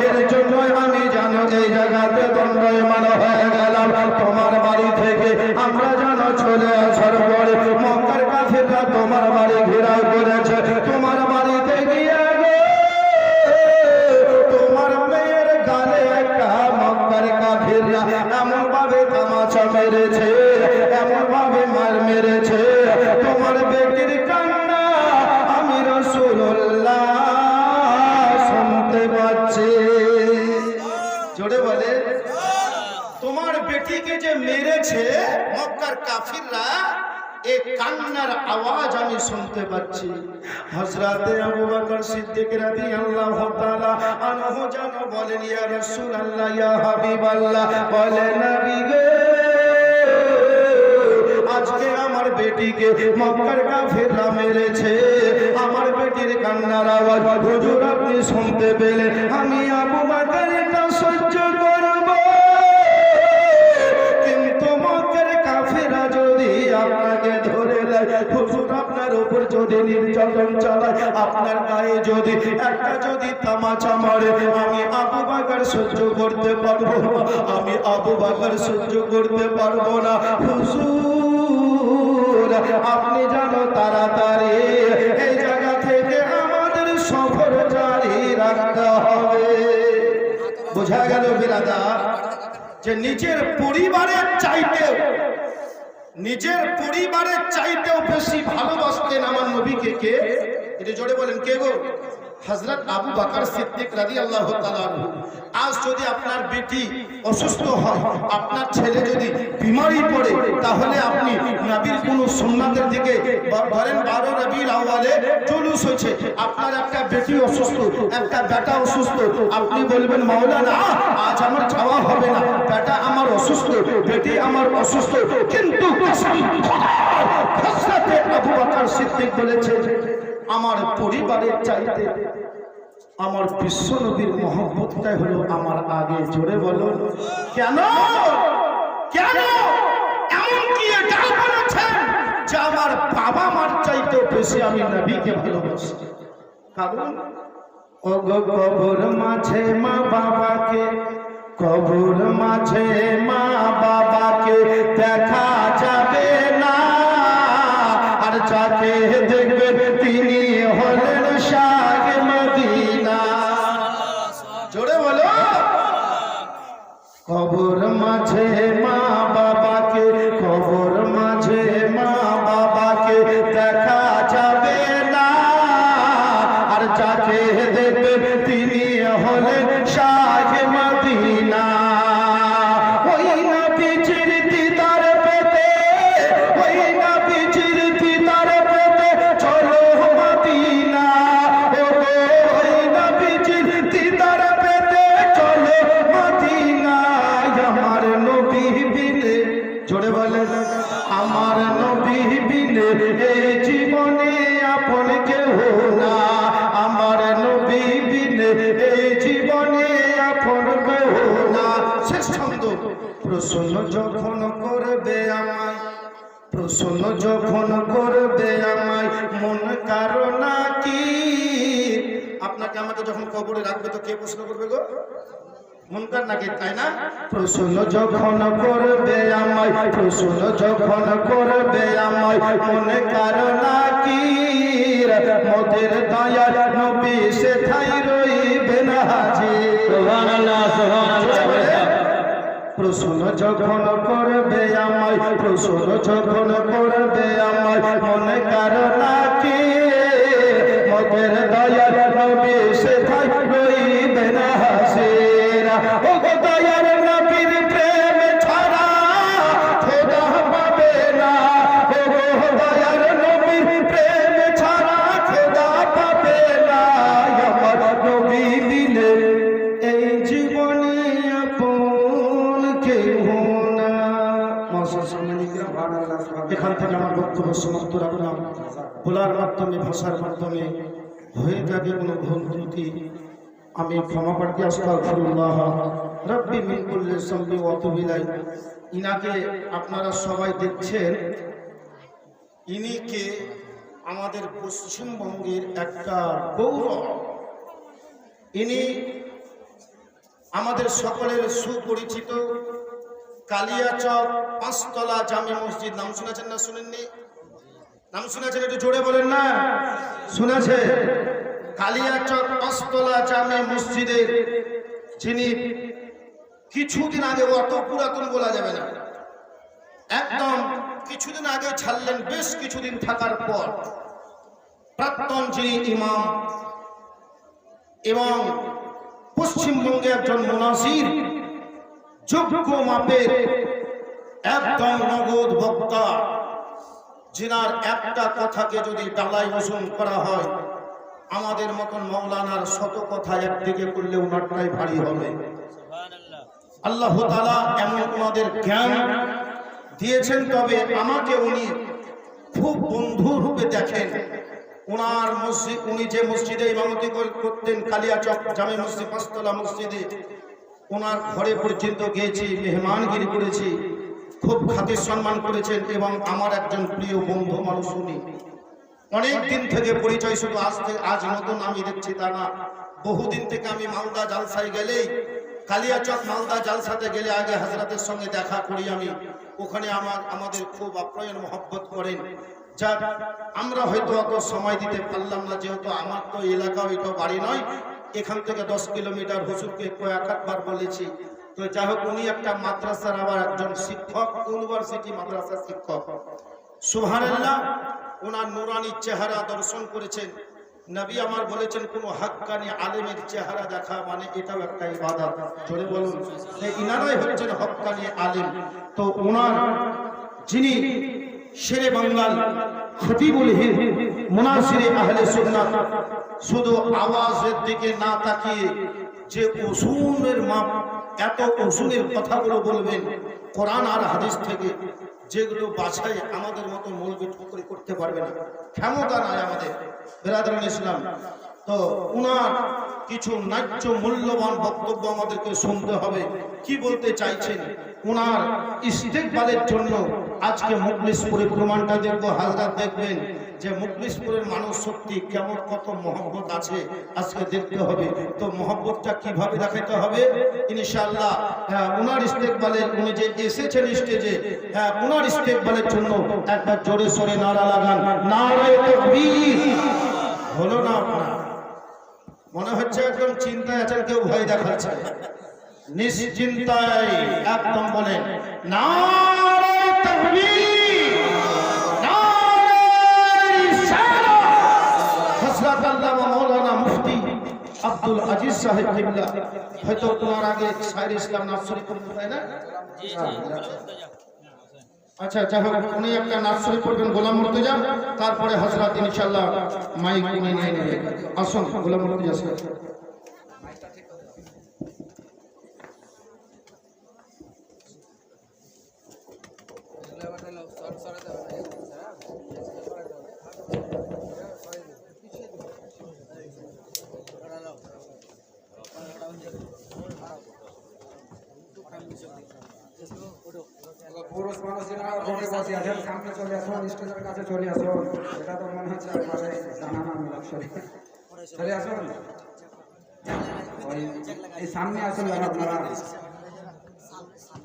এর জন্য আমি জানো এই জায়গাতে দণ্ডায়মান হয়ে গেলাম। তোমার বাড়ি থেকে আমরা জানো চলে আসার পরে মক্কার কাফেররা তোমার বাড়ি ঘেরাও করেছে। তোমার বাড়িতে গিয়ে গো তোমার মেয়ের গালে একটা মক্কার কাফেররা এমন ভাবে তামাচা মেরেছে, এমন ভাবে মার মেরেছে, তোমার বেটির কান্না আমি রাসূলুল্লাহ শুনতে পাচ্ছি। জোরে বলে তোমার বেটিকে যে মেরেছে মক্কার কাফিররা, এই কান্নার আওয়াজ আমি শুনতে পাচ্ছি। হযরতে আবু বকর সিদ্দিক রাদিয়াল্লাহু তাআলা আনহু জানো বলেন ইয়া রাসূলুল্লাহ ইয়া হাবিবাল্লাহ, বলে নবী গো আজকে আমার বেটিকে মক্কার কাফিররা মেরেছে, আমার বেটির কান্নার আওয়াজ হুজুর আপনি শুনতে পেলে আমি আবু বকর এটা সহ্য করব, কিন্তু মক্কার কাফিররা যদি আপনাকে ধরে নেয়, হুজুর আপনার উপর যদি নির্যাতন চালায়, আপনার গায়ে যদি একটা যদি তামাচা মারে, আমি আবু বকর সহ্য করতে পারবো না, আমি আবু বকর সহ্য করতে পারবো না। হুজুর আপনি জানো তাড়াতাড়ি এই জায়গা থেকে আমাদের সফর জারি রাখতে হবে। বোঝা গেল বিরাদার যে নিজের পরিবারের চাইতেও বেশি ভালোবাসতেন আমার নবীকে। কে এটা জোরে বলেন কে গো? হযরত আবু বকর সিদ্দিক রাদিয়াল্লাহু তাআলা। আজ যদি আপনার বেটি অসুস্থ হয়, আপনার ছেলে যদি বিমারি পড়ে, তাহলে আপনি নবীর কোন সুন্নাতের দিকে ধরেন 12 রবিউল আউয়ালে জুলুস হয়েছে, আপনার একটা বেটি অসুস্থ, একটা বেটা অসুস্থ, আপনি বলবেন মাওলানা আজ আমার যাওয়া হবে না, বেটা আমার অসুস্থ, বেটি আমার অসুস্থ, কিন্তু হযরত আবু বকর সিদ্দিক বলেছে আমার পরিবারের চাইতে আমার বিশ্ব নবীর মহব্বতটাই হলো আমার আগে। জোরে বলো কেন? কেন এমন কি এটা বলেছেন যে আমার বাবা মার চাইতে বেশি আমি নবীকে ভালোবাসি? কারণ ওগো কবর মাঝে মা বাবাকে, কবর মাঝে মা বাবাকে দেখা যাবে না, আর যাকে দেখবে তিনি হলেন শাহে মদিনা। জোরে বলো কবর মাঝে মা বাবাকে, কবর মাঝে মা বাবাকে দেখা যাবে না, আর যাকে দেখবে তিনি হলেন শাহে মদিনা। ওই নবীজির দিদার পেতে, ওই নবীজির দিদার পেতে চলো মদিনা, ওই নবীজির দিদার পেতে চলো মদিনা। প্রশ্ন যখন করবে আমায়, প্রশ্ন যখন করবে আমায়, মন কারণ কি? আপনাকে আমাকে যখন কবরে রাখবে তো কে প্রশ্ন করবে গো? মনকার নাকি, তাই না? প্রশ্ন যখন করবে আমায়, প্রশ্ন যখন করবে আমায়, মন কারণ কি? মোদের দয়াল নবী সেথায় রইবেন হাজির। সুবহানাল্লাহ, সুবহানাল্লাহ। প্রশ্ন যখন করবে আমায়, প্রশ্ন যখন করবে আমায়, মন কারণ কি? মোদের দয়াল নবী সেথায় রইবেন হাজির। ও গো দয়াল নবীর প্রেম ছাড়া খোদা পাবে না, ও গো দয়াল নবীর প্রেম ছাড়া খোদা পাবে না। আমার নবী বিনে এই জীবনে আপন কেউ না। এখান থেকে আমার বক্তব্য সমাপ্ত রাখলাম। বলার মাধ্যমে, ভাষার মাধ্যমে হয়ে থাকে কোনো ভুল ত্রুটি আমি ক্ষমা প্রার্থী। আস্তাগফিরুল্লাহ রাব্বি মিন কুল্লি যামবি ওয়া আতুবু ইলাইহি। ইনাকে আপনারা সবাই দেখছেন, ইনিকে আমাদের পশ্চিমবঙ্গের একটা গৌরব। ইনি আমাদের সকলের সুপরিচিত কালিয়াচক পাঁচতলা জামে মসজিদ। নাম শুনেছেন না শুনেননি? নাম শুনেছেন? একটু জোরে বলেন না। শুনেছে? কালিয়াচক পাঁচতলা জামে মসজিদের যিনি কিছুদিন আগে, অত পুরাতন বলা যাবে না, একদম কিছুদিন আগে ছাড়লেন, বেশ কিছুদিন থাকার পর প্রাক্তন যিনি ইমাম এবং পশ্চিমবঙ্গে একজন মুনাসির, যোগ্য মাপের একদম নগদ বক্তা, যিনার একটা কথাকে যদি ডালাই ওজন করা হয় আমাদের মতন মৌলানার শত কথা একদিকে করলে ওনারটাই ভারী হবে। আল্লাহ তাআলা এমন ওনাদের জ্ঞান দিয়েছেন। তবে আমাকে উনি খুব বন্ধু রূপে দেখেন। ওনার মসজিদ, উনি যে মসজিদে ইমামতি করতেন কালিয়াচক জামে মসজিদ পাঁচতলা মসজিদে, ওনার ঘরে পর্যন্ত গিয়েছি, মেহমানগিরি করেছি, খুব খাতির সম্মান করেছেন এবং আমার একজন প্রিয় বন্ধু মানুষ। উনি অনেক দিন থেকে পরিচয়, শুধু আজ নতুন আমি দেখছি তা না। বহুদিন থেকে আমি মালদা জালসায় গেলেই, কালিয়াচক মালদা জালসাতে গেলে আগে হযরতের সঙ্গে দেখা করি আমি। ওখানে আমাদের খুব আপ্যায়ন মহব্বত করেন। যাক, আমরা হয়তো অত সময় দিতে পারলাম না, যেহেতু আমার তো এলাকা, ওইটা বাড়ি নয়, এখান থেকে 10 কিলোমিটার। হুজুরকে কয়েকবার বলেছি। তো যাই হোক, উনি একটা মাদ্রাসার আবার একজন শিক্ষক, ইউনিভার্সিটি মাদ্রাসার শিক্ষক। সুবহানাল্লাহ। ওনার নুরানি চেহারা দর্শন করেছেন। নবী আমার বলেছেন, কোন হাক্কানি আলেমের চেহারা দেখা মানে এটাও একটা ইবাদত। জোরে বলুন। ইনারাই হচ্ছেন হাক্কানি আলেম। তো ওনার যিনি শেরে বাঙ্গাল, খতিবুল হিন্দ, মুনাসিরে আহলে সুন্নাত, শুধু আওয়াজের দিকে না তাকিয়ে যে উসুলের মাপ, এত উসুলের কথাগুলো বলবেন কোরআন আর হাদিস থেকে, যেগুলো বাছাই আমাদের মতো মৌলবি ঠুকরি করতে পারবে না, ক্ষমতা নাই আমাদের। বেরাদরান ইসলাম, তো উনার কিছু ন্যায্য মূল্যবান বক্তব্য আমাদেরকে শুনতে হবে। কি বলতে চাইছেন উনার ইস্তেকবালের জন্য আজকে মুখলিসপুরের প্রমাণটা দেখবো। হাজরাত দেখবেন যে মুখলিসপুরের মানুষ সত্যি কেমন, কত মহব্বত আছে আজকে দেখতে হবে। তো মহব্বতটা কিভাবে দেখাতে হবে ইনশাআল্লাহ। উনার ইস্তেকবালের, উনি যে এসেছেন স্টেজে, উনার ইস্তেকবালের জন্য একবার জোরে সোরে নারা লাগান। নারায়ে তাকবীর। হলো না আপনার? মনে হচ্ছে একদম চিন্তায় আছেন, কেউ ভয় দেখাচ্ছে। নিশ্চিন্তায় একদম বলেন নারায়ে তাকবীর, নারায়ে রিসালাত। হযরত আল্লামা মাওলানা মুফতি আব্দুল আজিজ সাহেব কিবলা, হয়তো তোমার আগে শায়র ইসলাম নার্সারি পড়তে, তাই না? আচ্ছা, যাই হোক, উনি একটা নার্সারি পড়বেন গোলাম মুর্তজা, তারপরে হযরত ইনশাআল্লাহ মাইক উনি নিয়ে নেবেন। আসুন গোলাম মুর্তজা সাহেব। পুরুষ মানুষ যারা রোডে বসে আছেন সামনে চলে আসুন, স্টেজের কাছে চলে আসুন। এটা তো মনে হচ্ছে আপনাদের জানা না মিলাপ চলে আসুন। ওই এই সামনে আসুন আপনারা,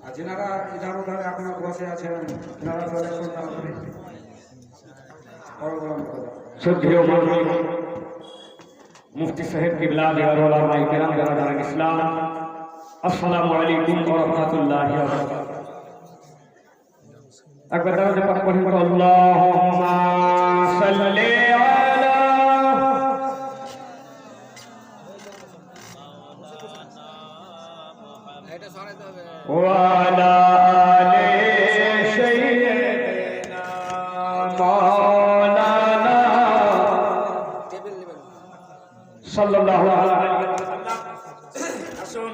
আর যেনারা ইধার উধারে আপনারা বসে আছেন তেনারা চলে আসুন তাড়াতাড়ি। শ্রদ্ধেয় মাননীয় মুফতি সাহেব কিবলা দিওয়ার ওলামায়ে কেরাম বিরাদারান ইসলাম, আসসালামু আলাইকুম ওয়া রাহমাতুল্লাহি ওয়া বারাকাতুহু। একবার দাওয়াত পাক পড়ুন, আল্লাহুম্মা সাল্লি আলা ওয়া আলা আলি সাইয়্যিদিনা মাওলানা সাল্লাল্লাহু আলাইহি ওয়াসাল্লাম। আসুন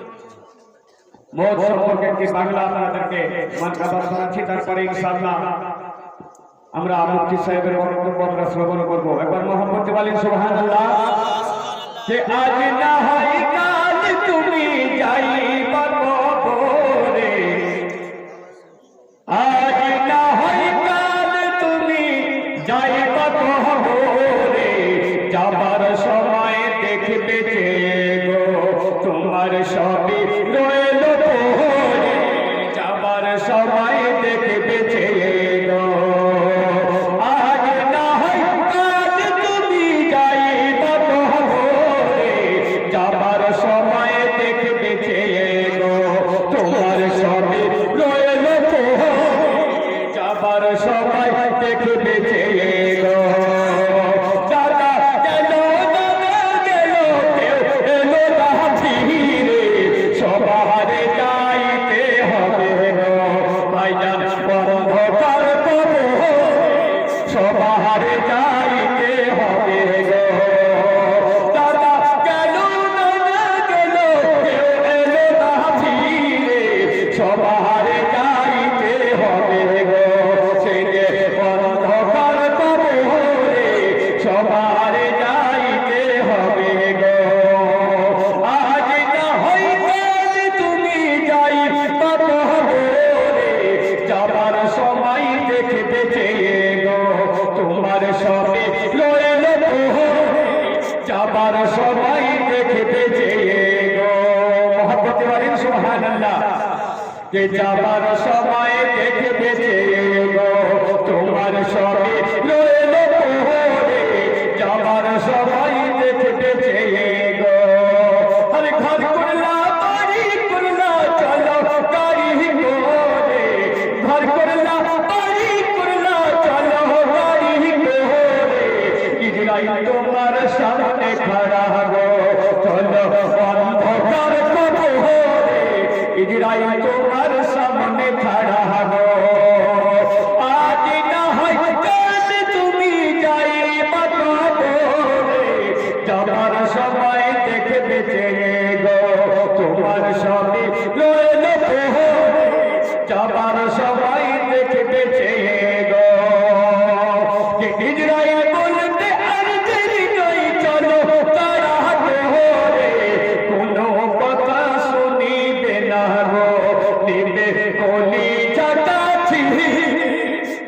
মওত সম্পর্কে একটি বাংলা আপনাদেরকে মানকাবা শোনাচ্ছি, তারপরে ইনশাআল্লাহ আমরা মুফতি সাহেবের বক্তব্য আমরা শ্রবণ করব। একবার মোহাম্মদ বলেন সুবহানাল্লাহ। যে আজ না হয় কাল তুমি যাইবা কবরে, আজ না হয় কাল তুমি যাইবা কবরে, যাবার সময় দেখবে যে গো তোমার সবই রইল পড়ে, যাবার সময় দেখবে যে গো আজ না হয় কাল তুমি যাইবা কবরে, যাবার সময় দেখবে যে গো তোমার সবই রইল পড়ে, যাবার সময় দেখবে যে গো দাদা গেল দাদা গেল কেউ এলো না ফিরে, সবারে যাইতে হবে গো ভাইজান অন্ধকার কবরে, সবারে যাইতে হবে গো দাদা গেল দাদা গেল কেউ এলো না ফিরে, সবারে যাইতে হবে গো সেই যে অন্ধকার কবরে, সবারে যাইতে হবে গো। আজ না হয় কাল তুমি যাইবা কবরে, যাবার সময় দেখবে যে গো তোমার সবই রইল পড়ে, যাবার সময় দেখবে যে গো মহব্বত বলেন সুবহানাল্লাহ। যে যাবার সময় দেখবে যে গো তোমার সবই রইল পড়ে, যাবার সময় দেখবে যে গো আরে ঘর করলা বাড়ি করলা চলো গাড়ি করে, ঘর করলা বাড়ি করলা চলো গাড়ি করে, ইজরাইল তোমার সামনে খাড়া গো চলো অন্ধকার কবরে, ইজরাইল তোমার সামনে খাড়া গো আজ না হয় কাল তুমি যাইবা কবরে, যাবার সময় দেখবে যে গো তোমার সবই রইল পড়ে, যাবার সময় দেখবে যে গো যে ইজরাইল বলতে আর দেরি নই চলো তারা করে, কোনো কথা শুনিবে না গো নিবে কলি চাটা ছিঁড়ে,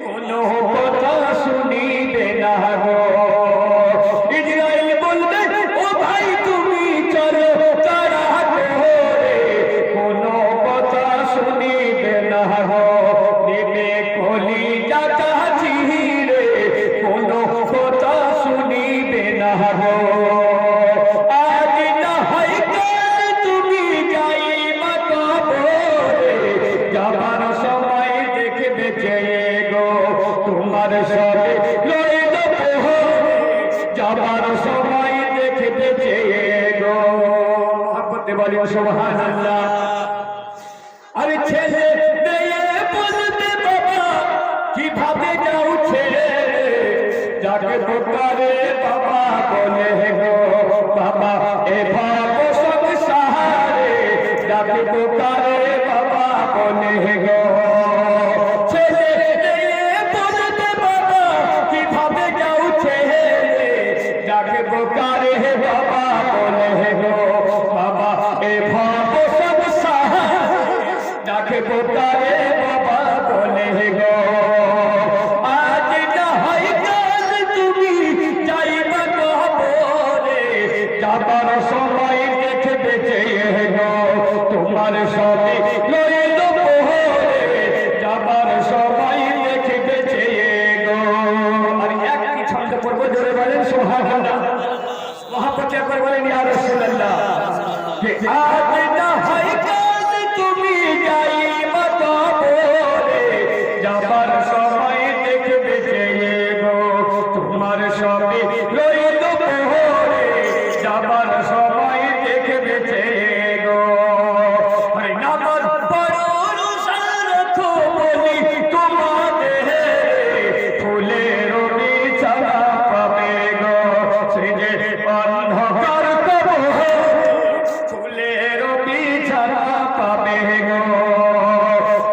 কোনো কথা শুনিবে না গো ইজরাইল বলবে ও ভাই তুমি চলো তারা করে, কোনো কথা শুনিবে না গো নিবে কলি চাটা ছিঁড়ে, কোনো কথা শুনিবে না গো। আজ না হয় কাল তুমি যাইবা কবরে, যাবার সময় দেখবে যে গো তোমার সবই রইল পড়ে, যাবার সময় দেখবে যে গো মহব্বতে বলি সুবহানাল্লাহ। আরে ছেলে মেয়ে বলতে বাবা কিভাবে যাও ছেড়ে, যাকে পুকারে বাবা বলে গো বাবা এ ভাব সংসারে, যাকে পুকারে বাবা বলে গো ছেলে মেয়ে বলতে বাবা কিভাবে যাও ছেড়ে, যাকে পুকারে বাবা বলে গো বাবা এ ভাব সংসারে, ডাকে পোকারে বাবা বলে গো আজ না হয় কাল তুমি যাইবা কবরে যাবার সময় দেখে বেঁচে গো তোমার সবে লইল পোহরে যাবার সময় দেখে বেঁচে গো। আর একটি ছন্দ পড়ব জোরে বলেন সুবহানাল্লাহ মহাপতি একবার বলেন ইয়া রাসূলুল্লাহ যে আজ না হয় কাল তুমি যাইবা কবরে যাবার সময় দেখে বেঁচে গো তোমার সবে লইল পোহরে যাবার সময় দেখে বেঁচে গো। আরে নামাজ পড়ো রোজা রাখো বলি তোমাদের ফুলের বিছানা পাবে গো সৃজে অন্ধকার কবরে ফুলের বিছানা পাবে গো।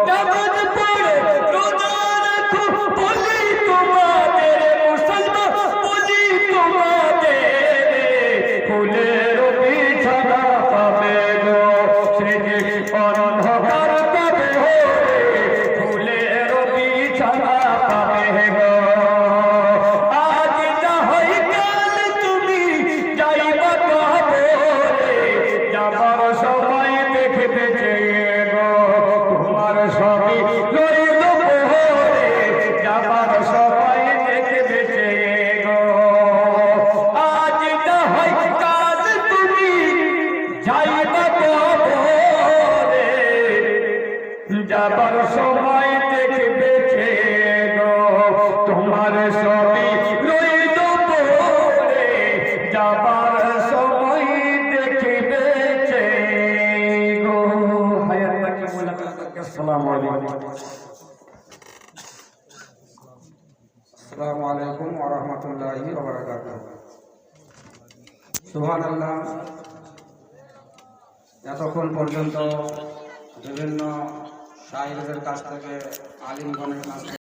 নামাজ পড়ো রোজা রাখো বলি তোমাদের মুসলমান বলি তোমাদের ফুলের বিছানা পাবে গো সৃজে অন্ধকার কবরে ফুলের বিছানা পাবে গো। আজ না হয় কাল তুমি যাইবা কবরে যাবার সময় দেখে বেঁচে গো তোমার সবই লইল পোহরে যাবার সময় দেখে বেঁচে গো। আজ না হয় কাল তুমি যাইবা কবরে যাবার সময় দেখে বেঁচে গো তোমার সবই লইল পোহরে যাবার সময় দেখে বেঁচে গো। হায়াত তাকে মোলাকাত আসসালামু আলাইকুম। আসসালামু আলাইকুম ওয়া রাহমাতুল্লাহি ওয়া বারাকাতুহু। সুবহানাল্লাহ। এতক্ষণ পর্যন্ত বিভিন্ন শায়রদের কাছ থেকে আলিমগণের কাছ থেকে